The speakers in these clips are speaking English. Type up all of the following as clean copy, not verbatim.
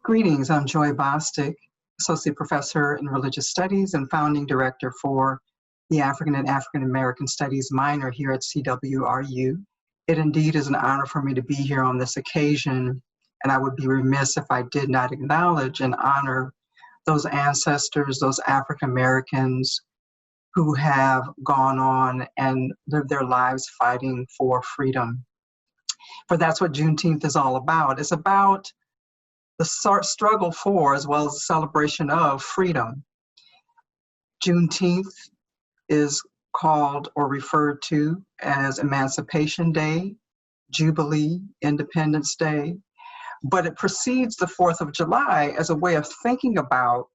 Greetings, I'm Joy Bostic, Associate Professor in Religious Studies and Founding Director for the African and African American Studies minor here at CWRU. It indeed is an honor for me to be here on this occasion, and I would be remiss if I did not acknowledge and honor those ancestors, those African Americans who have gone on and lived their lives fighting for freedom. For that's what Juneteenth is all about. It's about the struggle for, as well as the celebration of, freedom. Juneteenth is called or referred to as Emancipation Day, Jubilee, Independence Day, but it precedes the 4th of July as a way of thinking about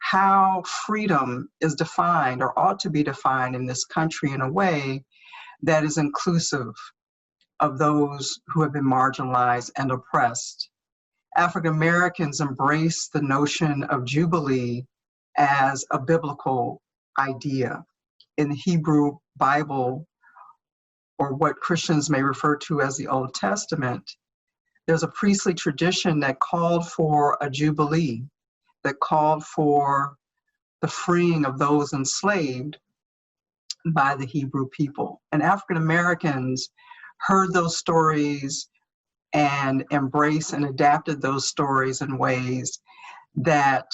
how freedom is defined or ought to be defined in this country in a way that is inclusive of those who have been marginalized and oppressed. African Americans embrace the notion of Jubilee as a biblical idea. In the Hebrew Bible, or what Christians may refer to as the Old Testament, there's a priestly tradition that called for a Jubilee, that called for the freeing of those enslaved by the Hebrew people. And African Americans heard those stories and embraced and adapted those stories in ways that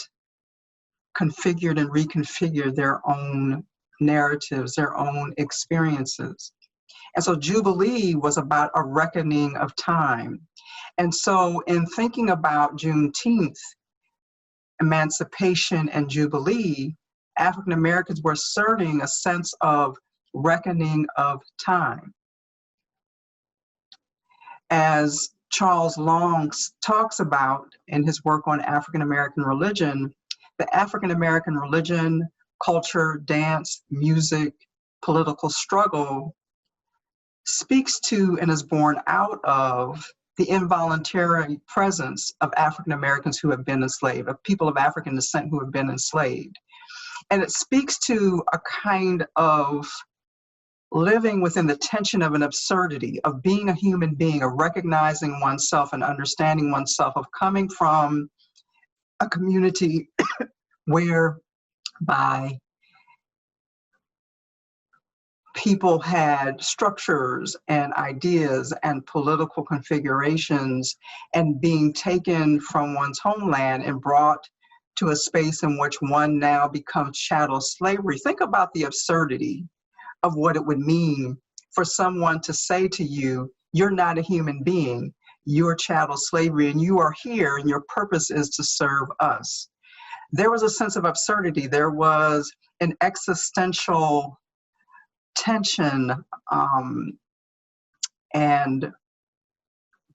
configured and reconfigured their own narratives, their own experiences. And so Jubilee was about a reckoning of time. And so in thinking about Juneteenth, emancipation and Jubilee, African Americans were asserting a sense of reckoning of time. As Charles Long talks about in his work on African American religion, the African American religion, culture, dance, music, political struggle speaks to and is born out of the involuntary presence of African Americans who have been enslaved, of people of African descent who have been enslaved. And it speaks to a kind of living within the tension of an absurdity, of being a human being, of recognizing oneself and understanding oneself, of coming from a community whereby people had structures and ideas and political configurations, and being taken from one's homeland and brought to a space in which one now becomes chattel slavery. Think about the absurdity of what it would mean for someone to say to you, you're not a human being, you're chattel slavery, and you are here and your purpose is to serve us. There was a sense of absurdity. There was an existential tension and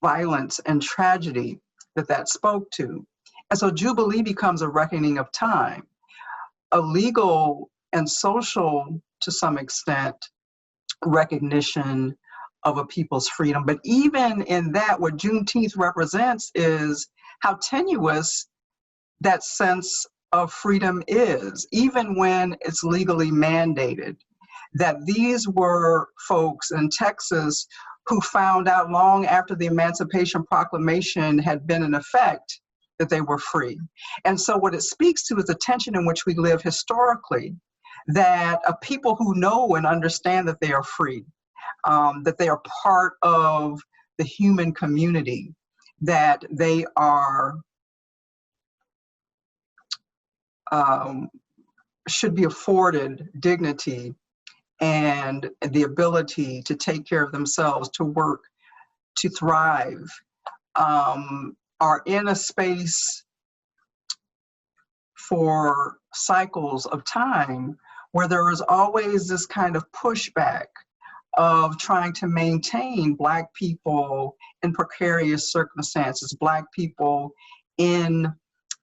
violence and tragedy that spoke to. And so Jubilee becomes a reckoning of time, a legal and social, to some extent, recognition of a people's freedom. But even in that, what Juneteenth represents is how tenuous that sense of freedom is, even when it's legally mandated. That these were folks in Texas who found out long after the Emancipation Proclamation had been in effect that they were free. And so what it speaks to is the tension in which we live historically, that a people who know and understand that they are free, that they are part of the human community, that they are should be afforded dignity and the ability to take care of themselves, to work, to thrive, are in a space for cycles of time where there is always this kind of pushback of trying to maintain Black people in precarious circumstances, Black people in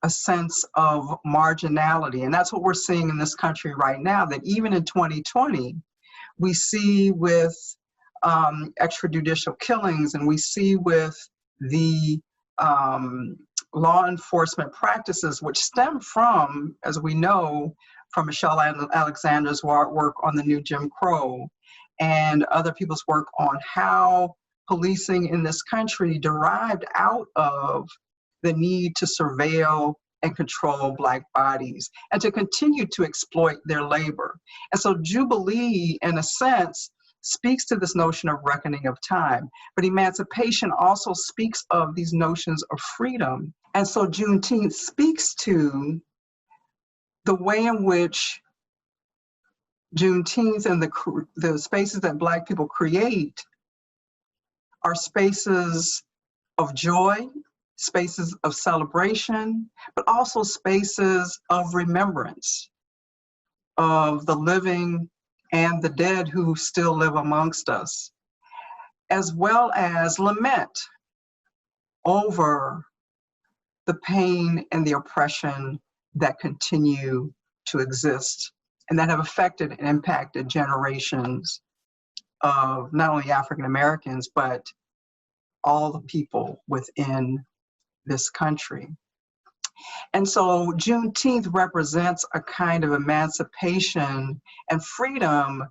a sense of marginality. And that's what we're seeing in this country right now, that even in 2020, we see with extrajudicial killings, and we see with the law enforcement practices which stem from, as we know, from Michelle Alexander's work on the new Jim Crow and other people's work on how policing in this country derived out of the need to surveil and control Black bodies and to continue to exploit their labor. And so Jubilee, in a sense, speaks to this notion of reckoning of time, but emancipation also speaks of these notions of freedom. And so Juneteenth speaks to the way in which Juneteenth and the spaces that Black people create are spaces of joy, spaces of celebration, but also spaces of remembrance of the living and the dead who still live amongst us, as well as lament over the pain and the oppression that continue to exist and that have affected and impacted generations of not only African Americans, but all the people within this country. And so Juneteenth represents a kind of emancipation and freedom,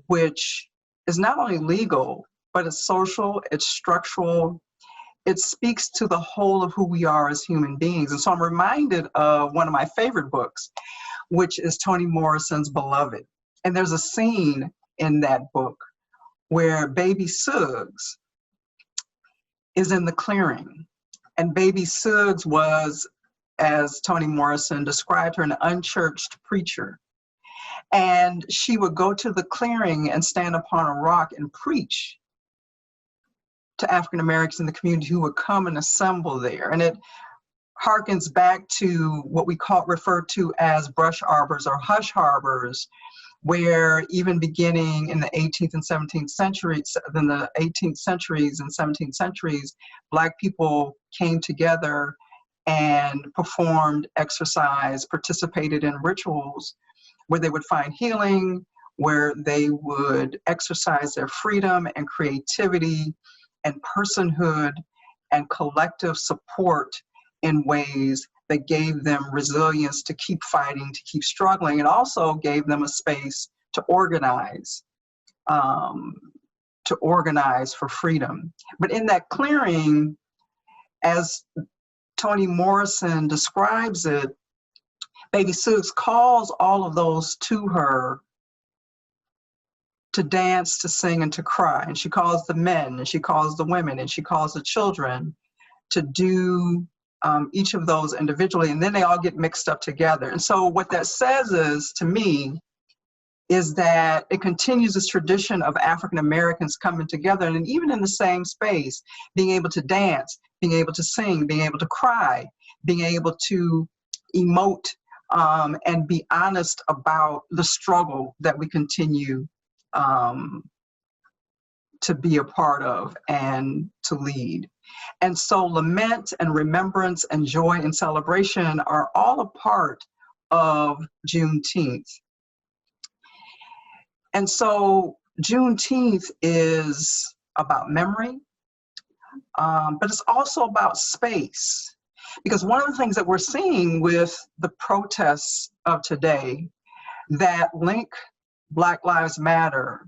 which is not only legal, but it's social, it's structural, it speaks to the whole of who we are as human beings. And so I'm reminded of one of my favorite books, which is Toni Morrison's Beloved. And there's a scene in that book where baby Suggs is in the clearing. And baby Suggs was, as Toni Morrison described her, an unchurched preacher. And she would go to the clearing and stand upon a rock and preach to African Americans in the community who would come and assemble there. And it harkens back to what we refer to as brush arbors or hush harbors, where even beginning in the 18th and 17th centuries, then the 18th centuries and 17th centuries, Black people came together and performed exercise, participated in rituals where they would find healing, where they would exercise their freedom and creativity and personhood and collective support in ways that gave them resilience to keep fighting, to keep struggling, and also gave them a space to organize for freedom. But in that clearing, as Toni Morrison describes it, baby Suggs calls all of those to her to dance, to sing, and to cry. And she calls the men, and she calls the women, and she calls the children to do each of those individually, and then they all get mixed up together. And so what that says is, to me, is that it continues this tradition of African Americans coming together, and even in the same space, being able to dance, being able to sing, being able to cry, being able to emote, and be honest about the struggle that we continue to be a part of and to lead. And so lament and remembrance and joy and celebration are all a part of Juneteenth. And so Juneteenth is about memory, but it's also about space. Because one of the things that we're seeing with the protests of today that link Black Lives Matter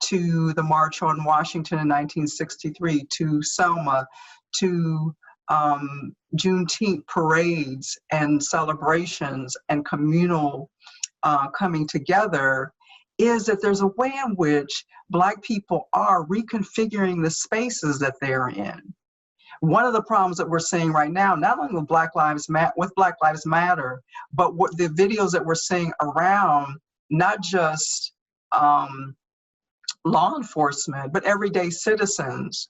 to the March on Washington in 1963, to Selma, to Juneteenth parades and celebrations and communal coming together, is that there's a way in which Black people are reconfiguring the spaces that they're in. One of the problems that we're seeing right now, not only with Black Lives Matter, but what the videos that we're seeing around, not just law enforcement, but everyday citizens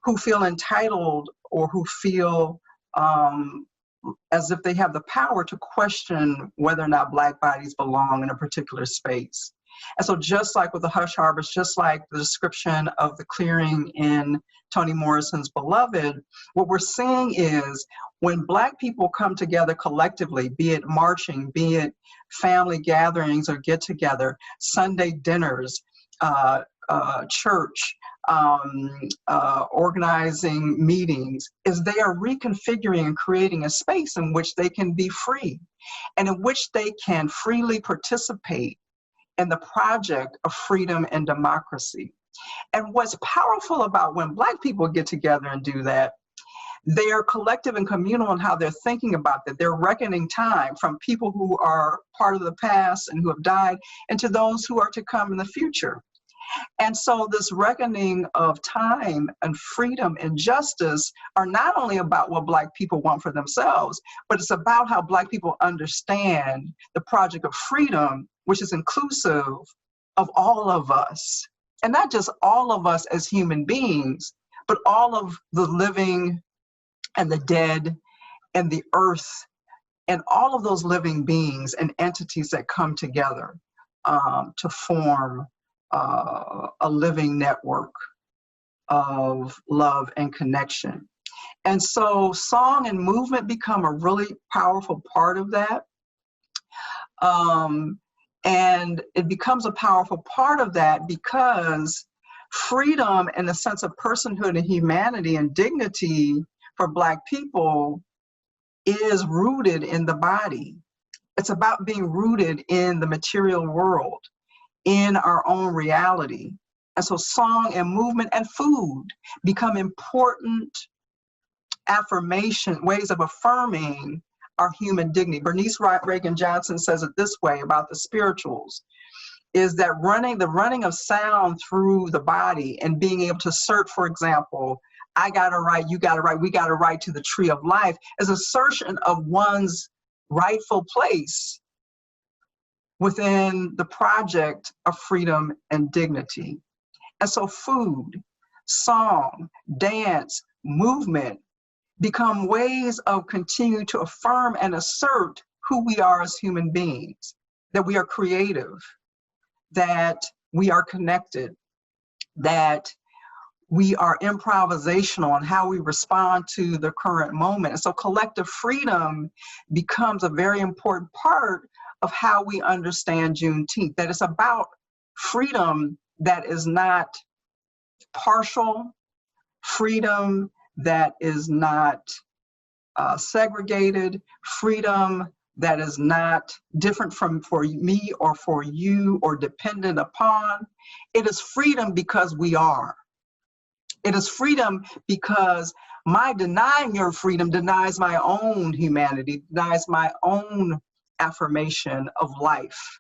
who feel entitled or who feel as if they have the power to question whether or not Black bodies belong in a particular space. And so just like with the hush harbors, just like the description of the clearing in Toni Morrison's Beloved, what we're seeing is when Black people come together collectively, be it marching, be it family gatherings or get together, Sunday dinners, church, organizing meetings, is they are reconfiguring and creating a space in which they can be free and in which they can freely participate in the project of freedom and democracy. And what's powerful about when Black people get together and do that, They are collective and communal in how they're thinking about that. They're reckoning time from people who are part of the past and who have died, and to those who are to come in the future. And so this reckoning of time and freedom and justice are not only about what Black people want for themselves, but it's about how Black people understand the project of freedom, which is inclusive of all of us. And not just all of us as human beings, but all of the living and the dead and the earth and all of those living beings and entities that come together to form a living network of love and connection. And so song and movement become a really powerful part of that. And it becomes a powerful part of that because freedom and the sense of personhood and humanity and dignity for Black people is rooted in the body. It's about being rooted in the material world, in our own reality. And so song and movement and food become important affirmation, ways of affirming our human dignity. Bernice Reagan Johnson says it this way about the spirituals, is that the running of sound through the body and being able to assert, for example, I got a right, you got a right, we got a right to the tree of life, is assertion of one's rightful place within the project of freedom and dignity. And so food, song, dance, movement become ways of continuing to affirm and assert who we are as human beings, that we are creative, that we are connected, that we are improvisational in how we respond to the current moment. And so collective freedom becomes a very important part of how we understand Juneteenth, that it's about freedom that is not partial, freedom that is not segregated, freedom that is not different from for me or for you or dependent upon. It is freedom because we are. It is freedom because my denying your freedom denies my own humanity, denies my own affirmation of life.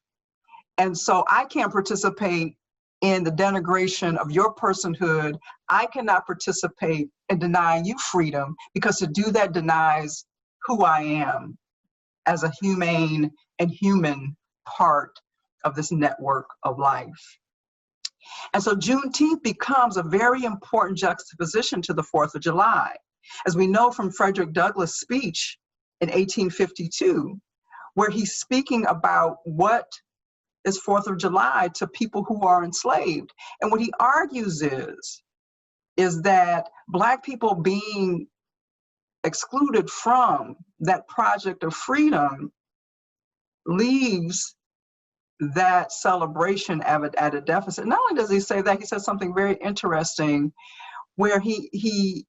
And so I can't participate in the denigration of your personhood. I cannot participate in denying you freedom, because to do that denies who I am as a humane and human part of this network of life. And so Juneteenth becomes a very important juxtaposition to the 4th of July. As we know from Frederick Douglass' speech in 1852, where he's speaking about what is 4th of July to people who are enslaved. And what he argues is that Black people being excluded from that project of freedom leaves that celebration at a deficit. Not only does he say that, he says something very interesting where he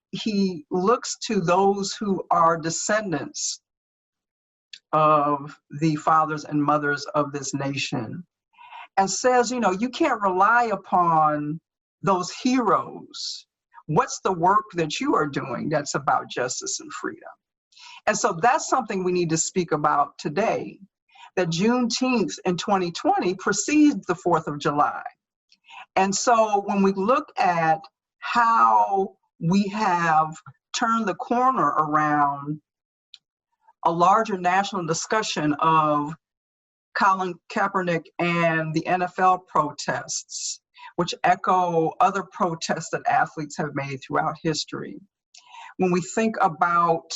looks to those who are descendants of the fathers and mothers of this nation and says, you know, you can't rely upon those heroes. What's the work that you are doing that's about justice and freedom? And so that's something we need to speak about today, that Juneteenth in 2020 precedes the 4th of July. And so when we look at how we have turned the corner around a larger national discussion of Colin Kaepernick and the NFL protests, which echo other protests that athletes have made throughout history. When we think about,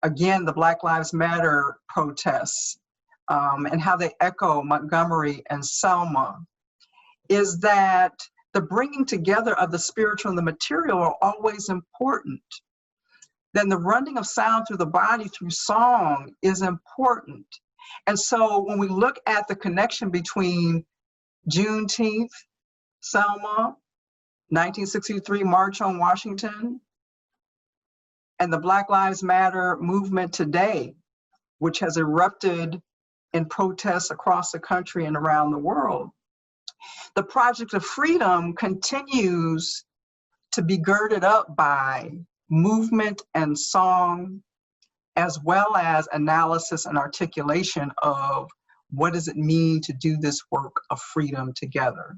again, the Black Lives Matter protests and how they echo Montgomery and Selma, is that the bringing together of the spiritual and the material are always important. Then the running of sound through the body through song is important. And so when we look at the connection between Juneteenth, Selma, 1963 March on Washington, and the Black Lives Matter movement today, which has erupted in protests across the country and around the world, the project of freedom continues to be girded up by movement and song, as well as analysis and articulation of what does it mean to do this work of freedom together.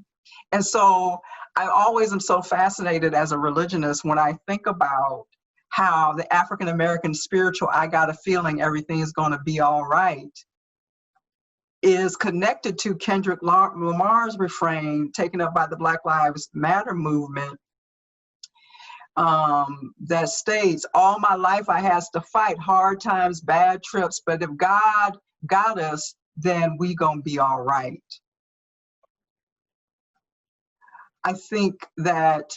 And so I always am so fascinated as a religionist when I think about how the African-American spiritual, I got a feeling everything's gonna be all right, is connected to Kendrick Lamar's refrain taken up by the Black Lives Matter movement, that states, all my life I has to fight hard times, bad trips, but if God got us, then we gonna be all right. I think that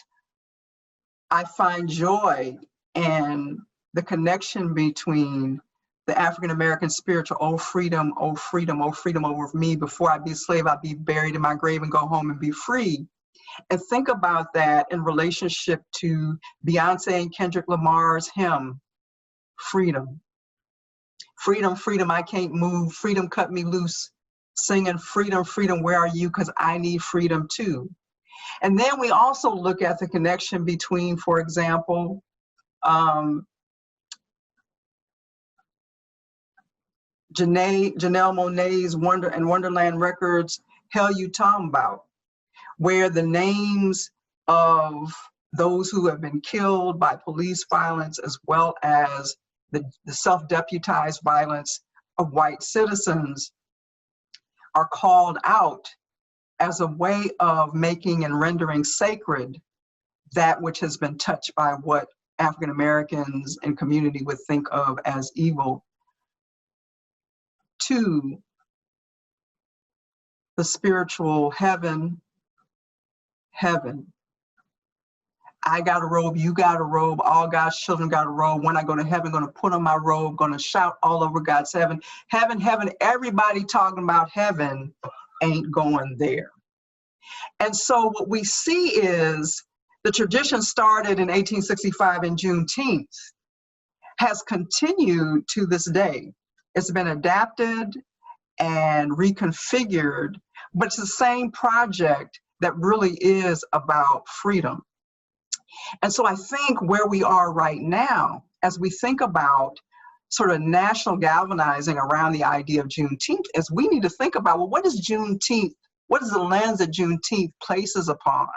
I find joy in the connection between the African-American spiritual, oh freedom, oh freedom, oh freedom over me. Before I be a slave, I'll be buried in my grave and go home and be free. And think about that in relationship to Beyonce and Kendrick Lamar's hymn, Freedom. Freedom, freedom, I can't move. Freedom, cut me loose. Singing freedom, freedom, where are you? Because I need freedom too. And then we also look at the connection between, for example, Janelle Monáe's Wonderland Records, Hell You Talking About, where the names of those who have been killed by police violence, as well as the self-deputized violence of white citizens, are called out as a way of making and rendering sacred that which has been touched by what African Americans and community would think of as evil, to the spiritual heaven. I got a robe, you got a robe, all God's children got a robe. When I go to heaven, gonna put on my robe, gonna shout all over God's heaven. Heaven, heaven, everybody talking about heaven ain't going there. And so what we see is the tradition started in 1865 in Juneteenth has continued to this day. It's been adapted and reconfigured, but it's the same project that really is about freedom. And so I think where we are right now, as we think about sort of national galvanizing around the idea of Juneteenth, is we need to think about, well, what is Juneteenth? What is the lens that Juneteenth places upon?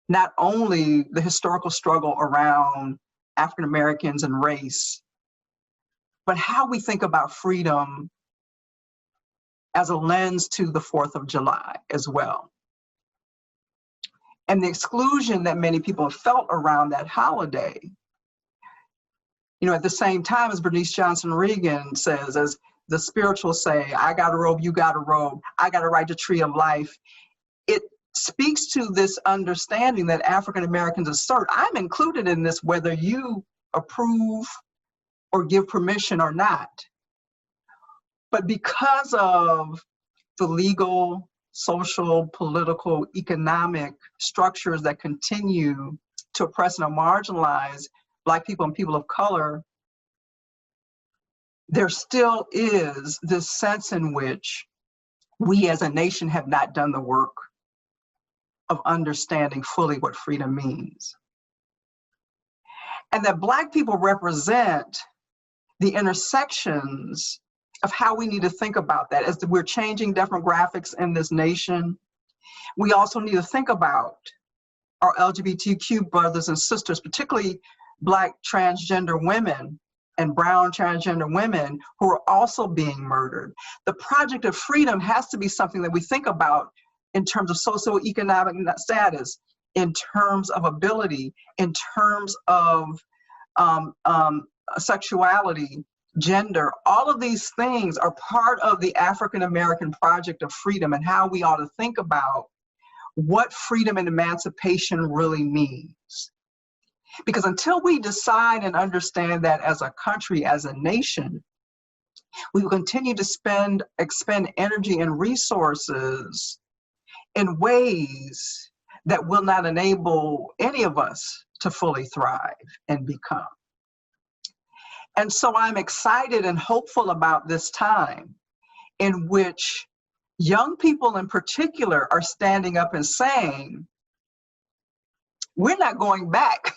Not only the historical struggle around African Americans and race, but how we think about freedom as a lens to the 4th of July as well. And the exclusion that many people have felt around that holiday. You know, at the same time, as Bernice Johnson Reagan says, as the spirituals say, I got a robe, you got a robe, I got a right to tree of life. It speaks to this understanding that African Americans assert, I'm included in this whether you approve or give permission or not. But because of the legal, social, political, economic structures that continue to oppress and marginalize Black people and people of color, there still is this sense in which we as a nation have not done the work of understanding fully what freedom means. And that Black people represent the intersections of how we need to think about that. As we're changing demographics in this nation, we also need to think about our LGBTQ brothers and sisters, particularly Black transgender women and brown transgender women who are also being murdered. The project of freedom has to be something that we think about in terms of socioeconomic status, in terms of ability, in terms of sexuality, gender. All of these things are part of the African American project of freedom and how we ought to think about what freedom and emancipation really means. Because until we decide and understand that as a country, as a nation, we will continue to expend energy and resources in ways that will not enable any of us to fully thrive and become. And so I'm excited and hopeful about this time in which young people in particular are standing up and saying, we're not going back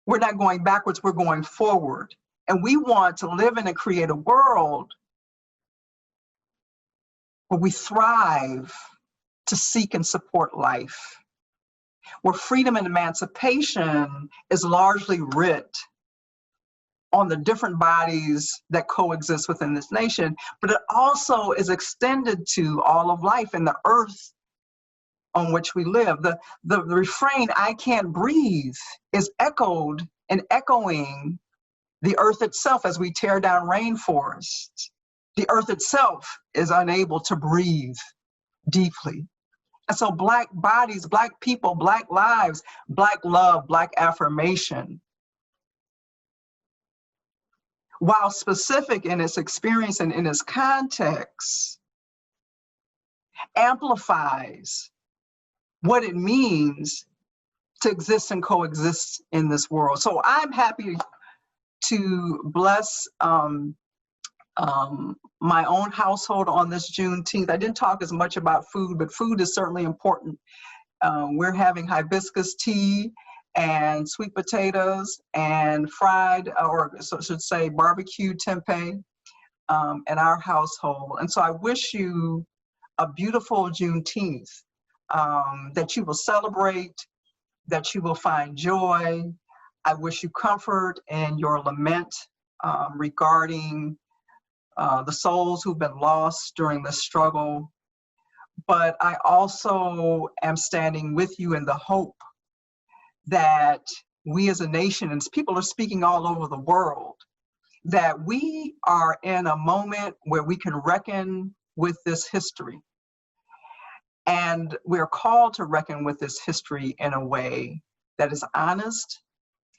We're not going backwards, we're going forward. And we want to live in and create a world where we thrive to seek and support life, where freedom and emancipation is largely writ on the different bodies that coexist within this nation, but it also is extended to all of life and the earth on which we live. The refrain, "I can't breathe," is echoed and echoing the earth itself as we tear down rainforests. The earth itself is unable to breathe deeply. And so Black bodies, Black people, Black lives, Black love, Black affirmation, while specific in its experience and in its context, amplifies what it means to exist and coexist in this world. So I'm happy to bless my own household on this Juneteenth. I didn't talk as much about food, but food is certainly important. We're having hibiscus tea and sweet potatoes and fried, or so I should say barbecue tempeh in our household. And so I wish you a beautiful Juneteenth, that you will celebrate, that you will find joy. I wish you comfort in your lament regarding the souls who've been lost during the struggle. But I also am standing with you in the hope that we as a nation, and people are speaking all over the world, that we are in a moment where we can reckon with this history. And we're called to reckon with this history in a way that is honest,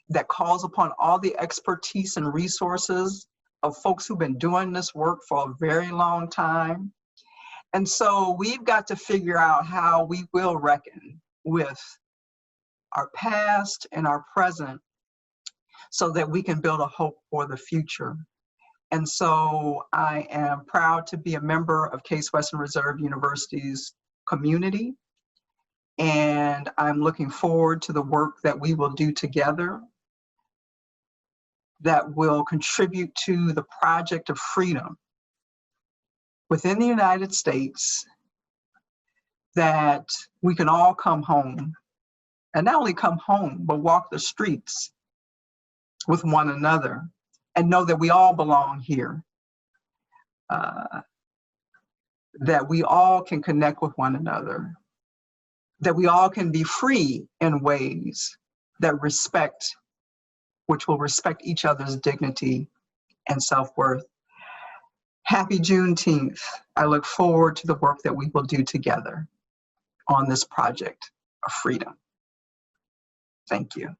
that calls upon all the expertise and resources of folks who've been doing this work for a very long time. And so we've got to figure out how we will reckon with our past and our present so that we can build a hope for the future. And so I am proud to be a member of Case Western Reserve University's community. And I'm looking forward to the work that we will do together that will contribute to the project of freedom within the United States, that we can all come home, and not only come home, but walk the streets with one another and know that we all belong here, that we all can connect with one another, that we all can be free in ways that which will respect each other's dignity and self-worth. Happy Juneteenth. I look forward to the work that we will do together on this project of freedom. Thank you.